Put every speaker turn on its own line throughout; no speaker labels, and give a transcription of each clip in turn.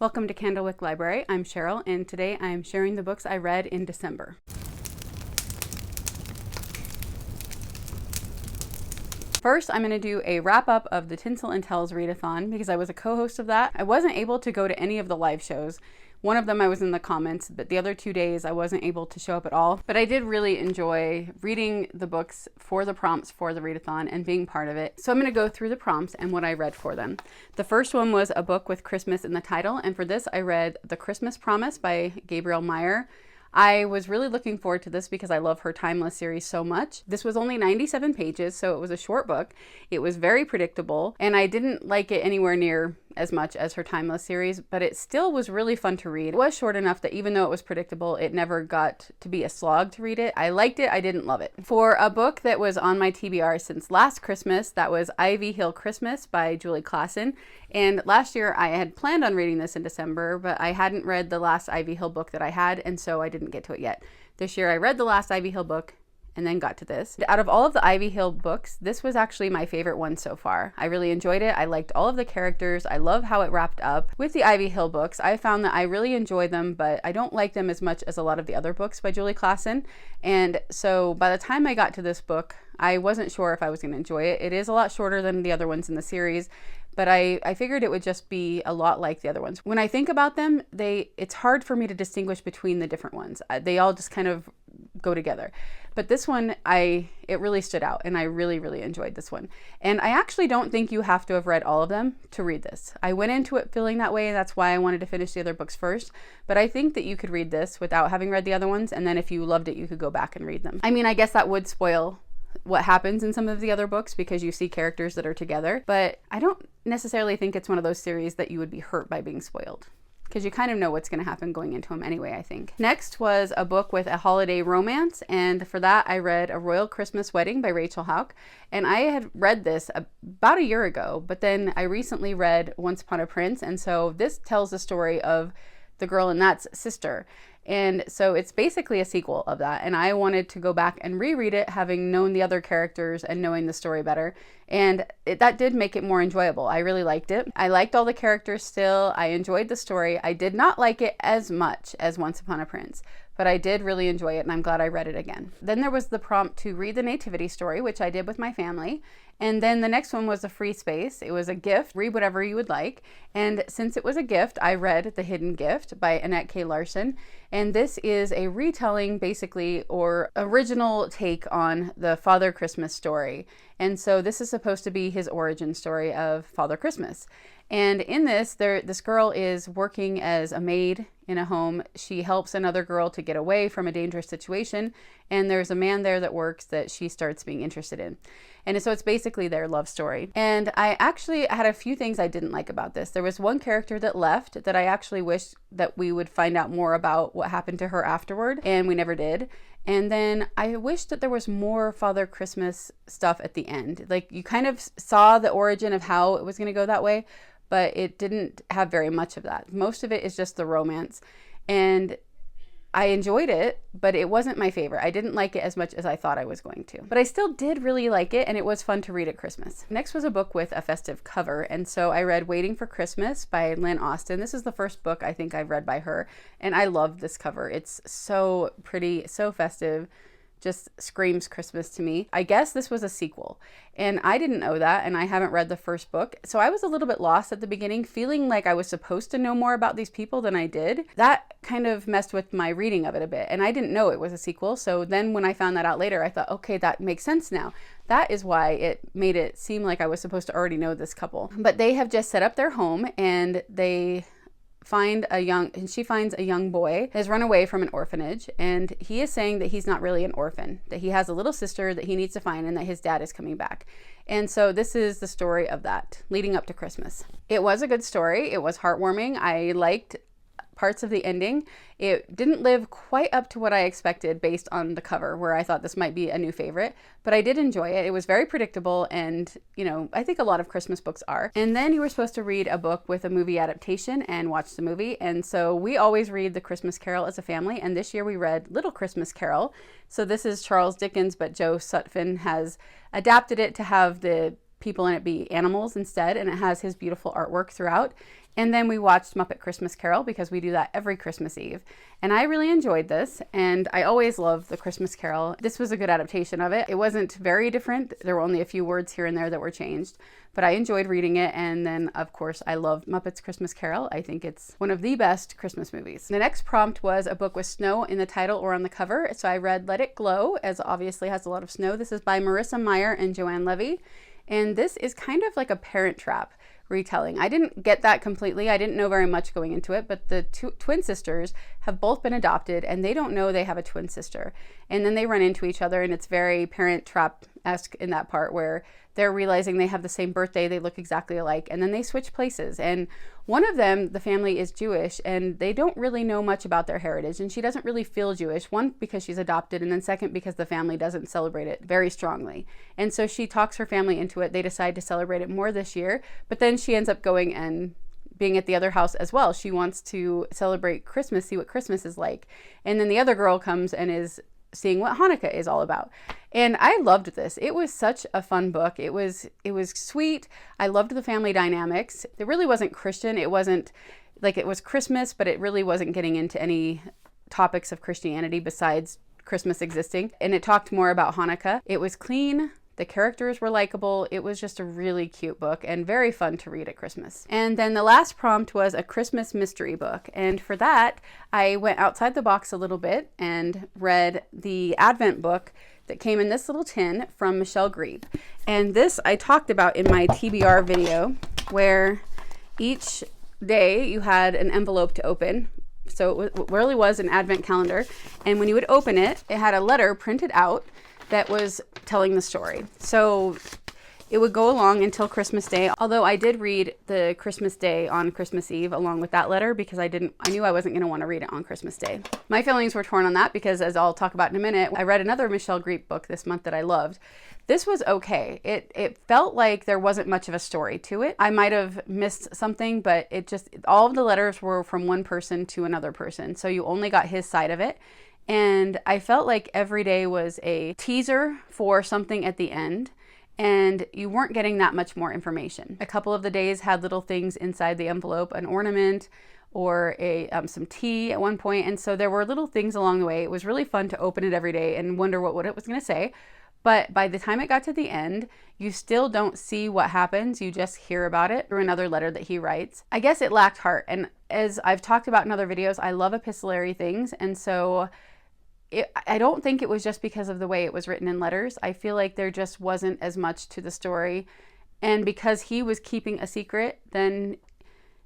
Welcome to Candlewick Library. I'm Cheryl, and today I'm sharing the books I read in December. First, I'm going to do a wrap-up of the Tinsel and Tells readathon because I was a co-host of that. I wasn't able to go to any of the live shows. One of them I was in the comments, but the other 2 days I wasn't able to show up at all. But I did really enjoy reading the books for the prompts for the readathon and being part of it. So I'm going to go through the prompts and what I read for them. The first one was a book with Christmas in the title, and for this I read The Christmas Promise by Gabrielle Meyer. I was really looking forward to this because I love her Timeless series so much. This was only 97 pages, so it was a short book. It was very predictable, and I didn't like it anywhere near as much as her Timeless series, but it still was really fun to read. It was short enough that even though it was predictable, it never got to be a slog to read it. I liked it, I didn't love it. For a book that was on my TBR since last Christmas, that was Ivy Hill Christmas by Julie Klassen. And last year I had planned on reading this in December, but I hadn't read the last Ivy Hill book that I had, and so I didn't get to it yet. This year I read the last Ivy Hill book and then got to this. Out of all of the Ivy Hill books, this was actually my favorite one so far. I really enjoyed it. I liked all of the characters. I love how it wrapped up. With the Ivy Hill books, I found that I really enjoy them, but I don't like them as much as a lot of the other books by Julie Klassen. And so by the time I got to this book, I wasn't sure if I was going to enjoy it. It is a lot shorter than the other ones in the series, but I figured it would just be a lot like the other ones. When I think about them, it's hard for me to distinguish between the different ones. They all just kind of go together. But this one, it really stood out, and I really, really enjoyed this one. And I actually don't think you have to have read all of them to read this. I went into it feeling that way, and that's why I wanted to finish the other books first. But I think that you could read this without having read the other ones, and then if you loved it, you could go back and read them. I mean, I guess that would spoil what happens in some of the other books because you see characters that are together, but I don't necessarily think it's one of those series that you would be hurt by being spoiled, because you kind of know what's going to happen going into them anyway, I think. Next was a book with a holiday romance, and for that I read A Royal Christmas Wedding by Rachel Hauck. And I had read this about a year ago, but then I recently read Once Upon a Prince, and so this tells the story of the girl and that's sister. And so it's basically a sequel of that. And I wanted to go back and reread it, having known the other characters and knowing the story better. And that did make it more enjoyable. I really liked it. I liked all the characters still. I enjoyed the story. I did not like it as much as Once Upon a Prince, but I did really enjoy it, and I'm glad I read it again. Then there was the prompt to read the Nativity story, which I did with my family. And then the next one was a free space. It was a gift. Read whatever you would like. And since it was a gift, I read The Hidden Gift by Annette K. Larson. And this is a retelling, basically, or original take on the Father Christmas story. And so this is supposed to be his origin story of Father Christmas. And in this, this girl is working as a maid in a home. She helps another girl to get away from a dangerous situation. And there's a man there that works that she starts being interested in. And so it's basically their love story. And I actually had a few things I didn't like about this. There was one character that left that I actually wished that we would find out more about what happened to her afterward, and we never did. And then I wish that there was more Father Christmas stuff at the end. Like, you kind of saw the origin of how it was going to go that way, but it didn't have very much of that. Most of it is just the romance. And I enjoyed it, but it wasn't my favorite. I didn't like it as much as I thought I was going to. But I still did really like it, and it was fun to read at Christmas. Next was a book with a festive cover, and so I read Waiting for Christmas by Lynn Austin. This is the first book I think I've read by her, and I love this cover. It's so pretty, so festive. Just screams Christmas to me. I guess this was a sequel, and I didn't know that, and I haven't read the first book, so I was a little bit lost at the beginning, feeling like I was supposed to know more about these people than I did. That kind of messed with my reading of it a bit, and I didn't know it was a sequel, so then when I found that out later, I thought, okay, that makes sense now. That is why it made it seem like I was supposed to already know this couple. But they have just set up their home, and she finds a young boy has run away from an orphanage, and he is saying that he's not really an orphan, that he has a little sister that he needs to find, and that his dad is coming back. And so this is the story of that leading up to Christmas. It was a good story. It was heartwarming. I liked parts of the ending. It didn't live quite up to what I expected based on the cover, where I thought this might be a new favorite, but I did enjoy it. It was very predictable, and I think a lot of Christmas books are. And then you were supposed to read a book with a movie adaptation and watch the movie, and so we always read The Christmas Carol as a family, and this year we read Little Christmas Carol. So this is Charles Dickens, but Joe Sutphin has adapted it to have the people in it be animals instead, and it has his beautiful artwork throughout. And then we watched Muppet Christmas Carol because we do that every Christmas Eve. And I really enjoyed this, and I always love the Christmas Carol. This was a good adaptation of it. It wasn't very different. There were only a few words here and there that were changed, but I enjoyed reading it. And then, of course, I love Muppets Christmas Carol. I think it's one of the best Christmas movies. The next prompt was a book with snow in the title or on the cover. So I read Let It Glow, as obviously has a lot of snow. This is by Marissa Meyer and Joanne Levy. And this is kind of like a Parent Trap retelling. I didn't get that completely. I didn't know very much going into it, but the twin sisters have both been adopted and they don't know they have a twin sister. And then they run into each other, and it's very Parent Trap-esque in that part where they're realizing they have the same birthday, they look exactly alike, and then they switch places. And one of them, the family, is Jewish, and they don't really know much about their heritage, and she doesn't really feel Jewish, one, because she's adopted, and then second, because the family doesn't celebrate it very strongly. And so she talks her family into it. They decide to celebrate it more this year, but then she ends up going and being at the other house as well. She wants to celebrate Christmas, see what Christmas is like. And then the other girl comes and is seeing what Hanukkah is all about. And I loved this. It was such a fun book. It was sweet. I loved the family dynamics. It really wasn't Christian. It wasn't like, it was Christmas, but it really wasn't getting into any topics of Christianity besides Christmas existing. And it talked more about Hanukkah. It was clean. The characters were likable. It was just a really cute book and very fun to read at Christmas. And then the last prompt was a Christmas mystery book. And for that, I went outside the box a little bit and read the Advent book that came in this little tin from Michelle Grebe. And this I talked about in my TBR video, where each day you had an envelope to open. So it really was an Advent calendar. And when you would open it, it had a letter printed out that was telling the story. So it would go along until Christmas Day, although I did read the Christmas Day on Christmas Eve along with that letter because I knew I wasn't going to want to read it on Christmas Day. My feelings were torn on that because, as I'll talk about in a minute, I read another Michelle Grebe book this month that I loved. This was okay. It felt like there wasn't much of a story to it. I might have missed something, but all of the letters were from one person to another person. So you only got his side of it. And I felt like every day was a teaser for something at the end, and you weren't getting that much more information. A couple of the days had little things inside the envelope, an ornament or some tea at one point. And so there were little things along the way. It was really fun to open it every day and wonder what it was going to say. But by the time it got to the end, you still don't see what happens. You just hear about it through another letter that he writes. I guess it lacked heart. And as I've talked about in other videos, I love epistolary things. And so I don't think it was just because of the way it was written in letters. I feel like there just wasn't as much to the story. And because he was keeping a secret, then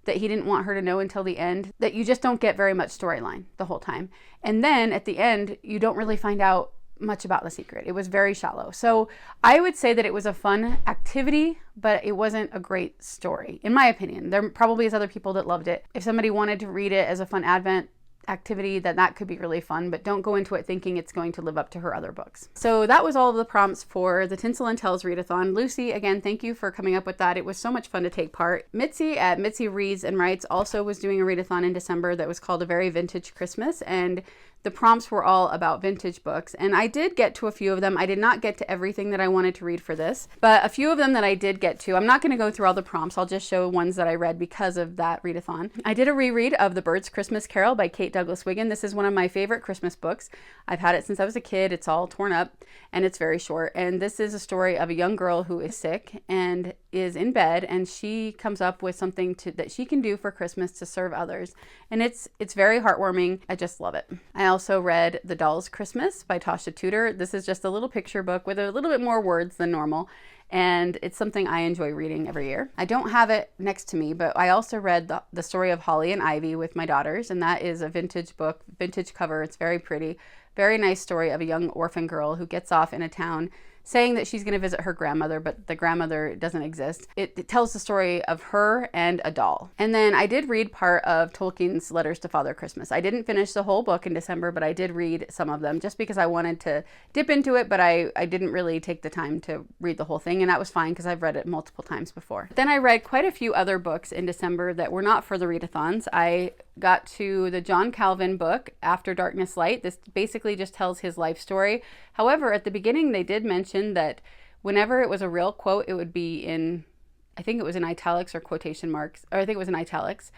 that he didn't want her to know until the end, that you just don't get very much storyline the whole time. And then at the end, you don't really find out much about the secret. It was very shallow. So I would say that it was a fun activity, but it wasn't a great story, in my opinion. There probably is other people that loved it. If somebody wanted to read it as a fun Advent activity, that could be really fun, but don't go into it thinking it's going to live up to her other books. So that was all of the prompts for the Tinsel and Tales readathon. Lucy, again, thank you for coming up with that. It was so much fun to take part. Mitzi at Mitzi Reads and Writes also was doing a readathon in December that was called A Very Vintage Christmas, and the prompts were all about vintage books, and I did get to a few of them. I did not get to everything that I wanted to read for this, but a few of them that I did get to. I'm not going to go through all the prompts. I'll just show ones that I read because of that readathon. I did a reread of The Bird's Christmas Carol by Kate Douglas Wiggin. This is one of my favorite Christmas books. I've had it since I was a kid. It's all torn up and it's very short. And this is a story of a young girl who is sick and is in bed, and she comes up with something that she can do for Christmas to serve others. And it's very heartwarming. I just love it. I also read The Doll's Christmas by Tasha Tudor. This is just a little picture book with a little bit more words than normal, and it's something I enjoy reading every year. I don't have it next to me, but I also read the Story of Holly and Ivy with my daughters, and that is a vintage book, vintage cover. It's very pretty. Very nice story of a young orphan girl who gets off in a town saying that she's going to visit her grandmother, but the grandmother doesn't exist. It tells the story of her and a doll. And then I did read part of Tolkien's Letters to Father Christmas. I didn't finish the whole book in December, but I did read some of them just because I wanted to dip into it, but I didn't really take the time to read the whole thing, and that was fine because I've read it multiple times before. Then I read quite a few other books in December that were not for the readathons. I got to the John Calvin book, After Darkness Light. This basically just tells his life story. However, at the beginning, they did mention that whenever it was a real quote, it would be in, I think it was in italics or quotation marks, or I think it was in italics.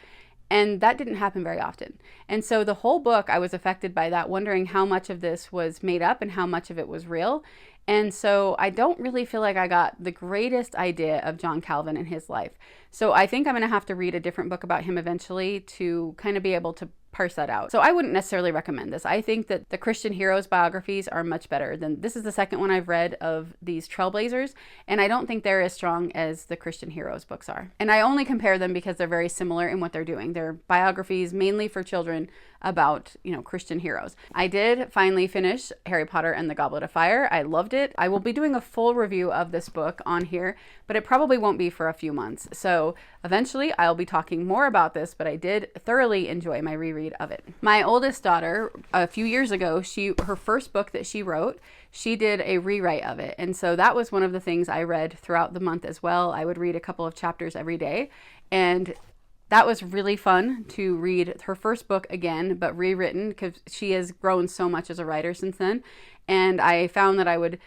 And that didn't happen very often. And so the whole book, I was affected by that, wondering how much of this was made up and how much of it was real. And so I don't really feel like I got the greatest idea of John Calvin and his life. So I think I'm going to have to read a different book about him eventually to kind of be able to parse that out. So I wouldn't necessarily recommend this. I think that the Christian heroes biographies are much better than, this is the second one I've read of these trailblazers, and I don't think they're as strong as the Christian heroes books are. And I only compare them because they're very similar in what they're doing. They're biographies mainly for children about, Christian heroes. I did finally finish Harry Potter and the Goblet of Fire. I loved it. I will be doing a full review of this book on here, but it probably won't be for a few months. So eventually I'll be talking more about this, but I did thoroughly enjoy my reread of it. My oldest daughter, a few years ago, her first book that she wrote, she did a rewrite of it. And so that was one of the things I read throughout the month as well. I would read a couple of chapters every day, and that was really fun to read her first book again, but rewritten, because she has grown so much as a writer since then. And I found that I would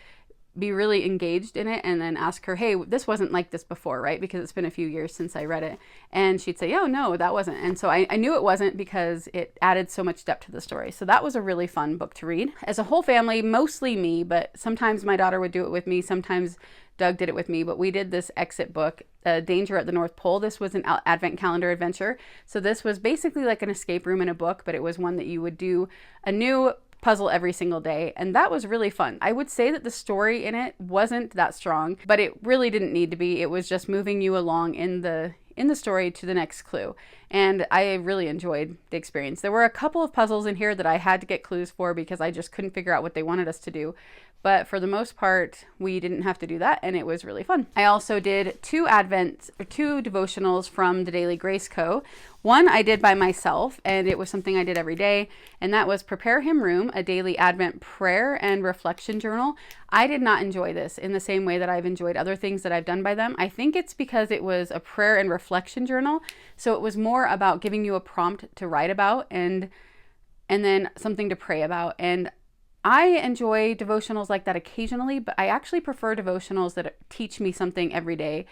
be really engaged in it and then ask her, hey, this wasn't like this before, right? Because it's been a few years since I read it. And she'd say, oh, no, that wasn't. And so I knew it wasn't because it added so much depth to the story. So that was a really fun book to read. As a whole family, mostly me, but sometimes my daughter would do it with me. Sometimes Doug did it with me, but we did this exit book, Danger at the North Pole. This was an advent calendar adventure. So this was basically like an escape room in a book, but it was one that you would do a new puzzle every single day, and that was really fun. I would say that the story in it wasn't that strong, but it really didn't need to be. It was just moving you along in the story to the next clue, and I really enjoyed the experience. There were a couple of puzzles in here that I had to get clues for because I just couldn't figure out what they wanted us to do, but for the most part we didn't have to do that, and it was really fun. I also did two devotionals from the Daily Grace Co. One I did by myself, and it was something I did every day, and that was Prepare Him Room, a daily Advent prayer and reflection journal. I did not enjoy this in the same way that I've enjoyed other things that I've done by them. I think it's because it was a prayer and reflection journal, so it was more about giving you a prompt to write about and then something to pray about. And I enjoy devotionals like that occasionally, but I actually prefer devotionals that teach me something every day.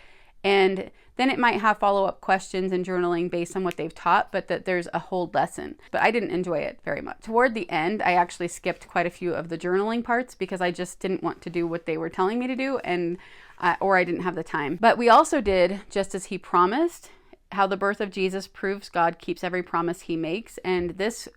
And then it might have follow-up questions and journaling based on what they've taught, but that there's a whole lesson. But I didn't enjoy it very much. Toward the end, I actually skipped quite a few of the journaling parts because I just didn't want to do what they were telling me to do, and or I didn't have the time. But we also did Just as He Promised, how the birth of Jesus proves God keeps every promise He makes. And this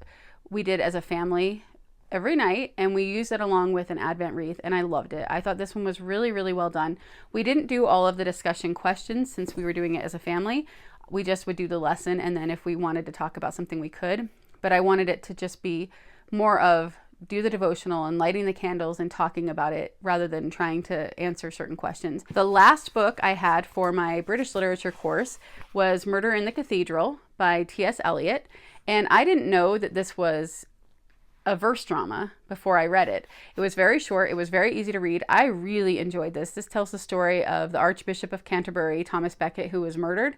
we did as a family every night, and we used it along with an Advent wreath, and I loved it. I thought this one was really, really well done. We didn't do all of the discussion questions since we were doing it as a family. We just would do the lesson, and then if we wanted to talk about something, we could. But I wanted it to just be more of do the devotional and lighting the candles and talking about it rather than trying to answer certain questions. The last book I had for my British literature course was Murder in the Cathedral by T.S. Eliot, and I didn't know that this was a verse drama before I read it. It was very short. It was very easy to read. I really enjoyed this. This tells the story of the Archbishop of Canterbury, Thomas Becket, who was murdered.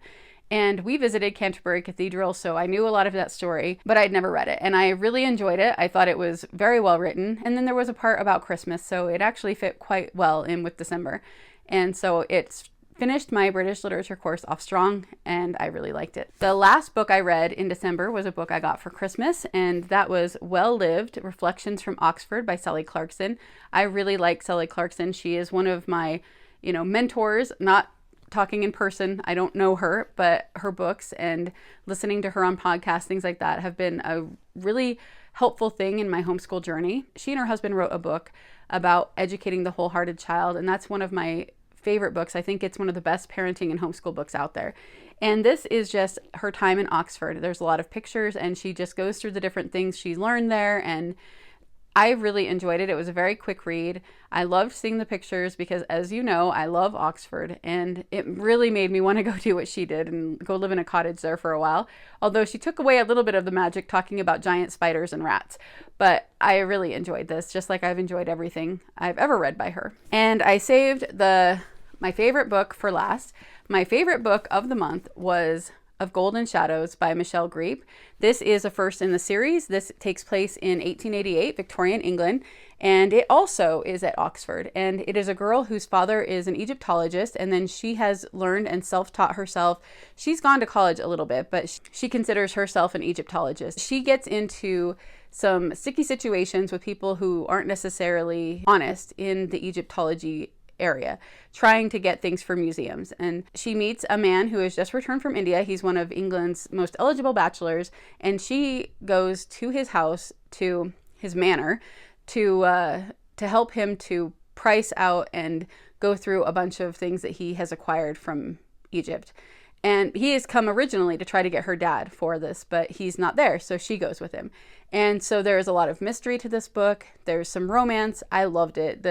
And we visited Canterbury Cathedral, so I knew a lot of that story, but I'd never read it. And I really enjoyed it. I thought it was very well written. And then there was a part about Christmas, so it actually fit quite well in with December. And so it's finished my British literature course off strong, and I really liked it. The last book I read in December was a book I got for Christmas, and that was Well Lived, Reflections from Oxford by Sally Clarkson. I really like Sally Clarkson. She is one of my, mentors, not talking in person. I don't know her, but her books and listening to her on podcasts, things like that, have been a really helpful thing in my homeschool journey. She and her husband wrote a book about educating the wholehearted child, and that's one of my favorite books. I think it's one of the best parenting and homeschool books out there. And this is just her time in Oxford. There's a lot of pictures, and she just goes through the different things she learned there, and I really enjoyed it. It was a very quick read. I loved seeing the pictures because, as you know, I love Oxford, and it really made me want to go do what she did and go live in a cottage there for a while. Although she took away a little bit of the magic talking about giant spiders and rats. But I really enjoyed this, just like I've enjoyed everything I've ever read by her. And I saved my favorite book for last. My favorite book of the month was of Golden Shadows by Michelle Greep. This is a first in the series. This takes place in 1888, Victorian England, and it also is at Oxford. And it is a girl whose father is an Egyptologist, and then she has learned and self-taught herself. She's gone to college a little bit, but she considers herself an Egyptologist. She gets into some sticky situations with people who aren't necessarily honest in the Egyptology area, trying to get things for museums. And she meets a man who has just returned from India. He's one of England's most eligible bachelors, and she goes to his house, to his manor, to help him to price out and go through a bunch of things that he has acquired from Egypt. And he has come originally to try to get her dad for this, but he's not there, so she goes with him. And so there is a lot of mystery to this book. There's some romance. I loved it.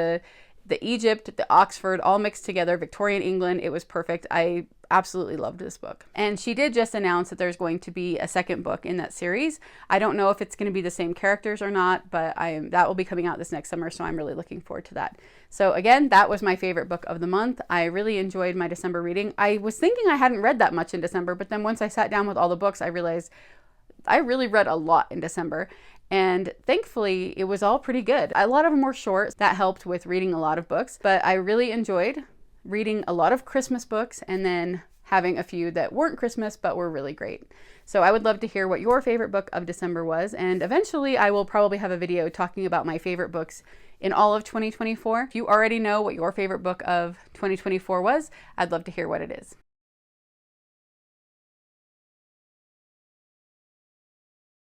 The Egypt, the Oxford, all mixed together, Victorian England, it was perfect. I absolutely loved this book. And she did just announce that there's going to be a second book in that series. I don't know if it's going to be the same characters or not, but that will be coming out this next summer, so I'm really looking forward to that. So again, that was my favorite book of the month. I really enjoyed my December reading. I was thinking I hadn't read that much in December, but then once I sat down with all the books, I realized I really read a lot in December. And thankfully, it was all pretty good. A lot of them were short. That helped with reading a lot of books. But I really enjoyed reading a lot of Christmas books and then having a few that weren't Christmas but were really great. So I would love to hear what your favorite book of December was. And eventually, I will probably have a video talking about my favorite books in all of 2024. If you already know what your favorite book of 2024 was, I'd love to hear what it is.